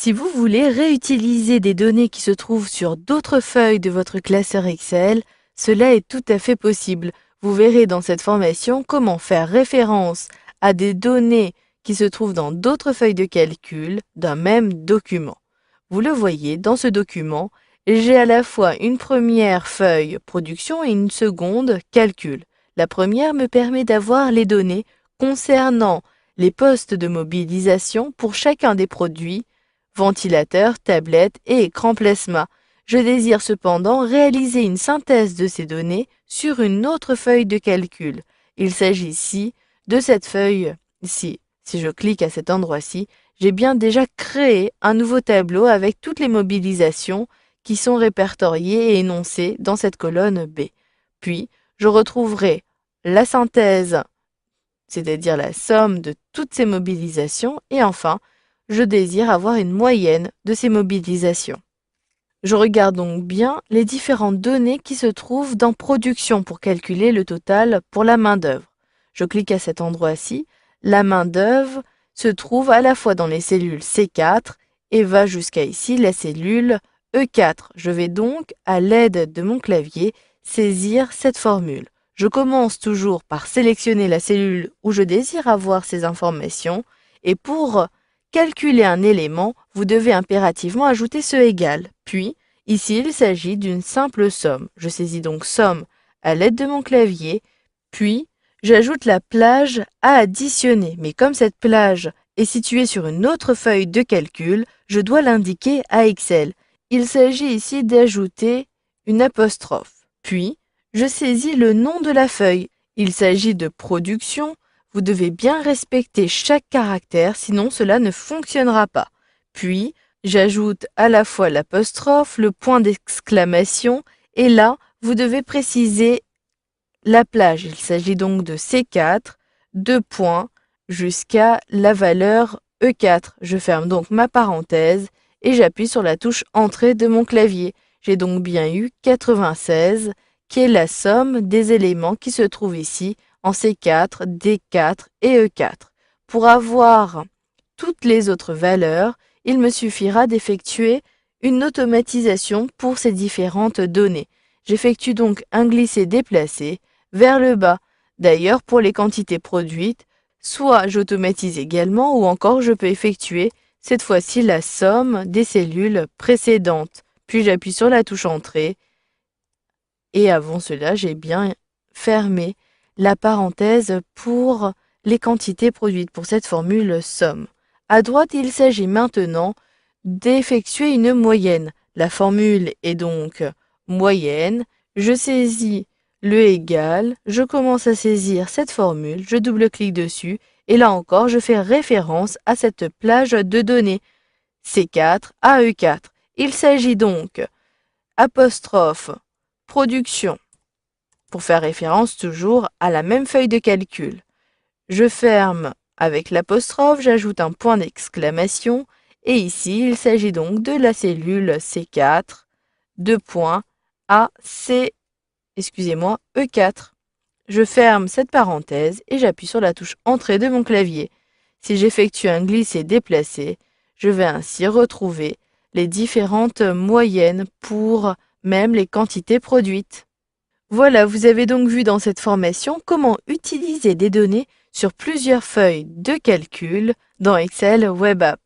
Si vous voulez réutiliser des données qui se trouvent sur d'autres feuilles de votre classeur Excel, cela est tout à fait possible. Vous verrez dans cette formation comment faire référence à des données qui se trouvent dans d'autres feuilles de calcul d'un même document. Vous le voyez, dans ce document, j'ai à la fois une première feuille production et une seconde calcul. La première me permet d'avoir les données concernant les postes de mobilisation pour chacun des produits ventilateur, tablette et écran plasma. Je désire cependant réaliser une synthèse de ces données sur une autre feuille de calcul. Il s'agit ici de cette feuille-ci. Si je clique à cet endroit-ci, j'ai bien déjà créé un nouveau tableau avec toutes les mobilisations qui sont répertoriées et énoncées dans cette colonne B. Puis, je retrouverai la synthèse, c'est-à-dire la somme de toutes ces mobilisations, et enfin, je désire avoir une moyenne de ces mobilisations. Je regarde donc bien les différentes données qui se trouvent dans production pour calculer le total pour la main-d'œuvre. Je clique à cet endroit-ci. La main-d'œuvre se trouve à la fois dans les cellules C4 et va jusqu'à ici la cellule E4. Je vais donc, à l'aide de mon clavier, saisir cette formule. Je commence toujours par sélectionner la cellule où je désire avoir ces informations et pour calculer un élément, vous devez impérativement ajouter ce égal. Puis, ici, il s'agit d'une simple somme. Je saisis donc somme à l'aide de mon clavier, puis j'ajoute la plage à additionner. Mais comme cette plage est située sur une autre feuille de calcul, je dois l'indiquer à Excel. Il s'agit ici d'ajouter une apostrophe. Puis, je saisis le nom de la feuille. Il s'agit de production. Vous devez bien respecter chaque caractère, sinon cela ne fonctionnera pas. Puis, j'ajoute à la fois l'apostrophe, le point d'exclamation, et là, vous devez préciser la plage. Il s'agit donc de C4, 2 points, jusqu'à la valeur E4. Je ferme donc ma parenthèse et j'appuie sur la touche Entrée de mon clavier. J'ai donc bien eu 96, qui est la somme des éléments qui se trouvent ici, en C4, D4 et E4. Pour avoir toutes les autres valeurs, il me suffira d'effectuer une automatisation pour ces différentes données. J'effectue donc un glisser-déplacer vers le bas. D'ailleurs, pour les quantités produites, soit j'automatise également ou encore je peux effectuer cette fois-ci la somme des cellules précédentes. Puis j'appuie sur la touche Entrée et avant cela, j'ai bien fermé la parenthèse pour les quantités produites pour cette formule somme. À droite, il s'agit maintenant d'effectuer une moyenne. La formule est donc moyenne. Je saisis le égal, je commence à saisir cette formule, je double-clique dessus et là encore, je fais référence à cette plage de données C4 à E4. Il s'agit donc apostrophe production pour faire référence toujours à la même feuille de calcul. Je ferme avec l'apostrophe, j'ajoute un point d'exclamation et ici il s'agit donc de la cellule C4, 2 points à E4. Je ferme cette parenthèse et j'appuie sur la touche Entrée de mon clavier. Si j'effectue un glisser-déplacer, je vais ainsi retrouver les différentes moyennes pour même les quantités produites. Voilà, vous avez donc vu dans cette formation comment utiliser des données sur plusieurs feuilles de calcul dans Excel Web App.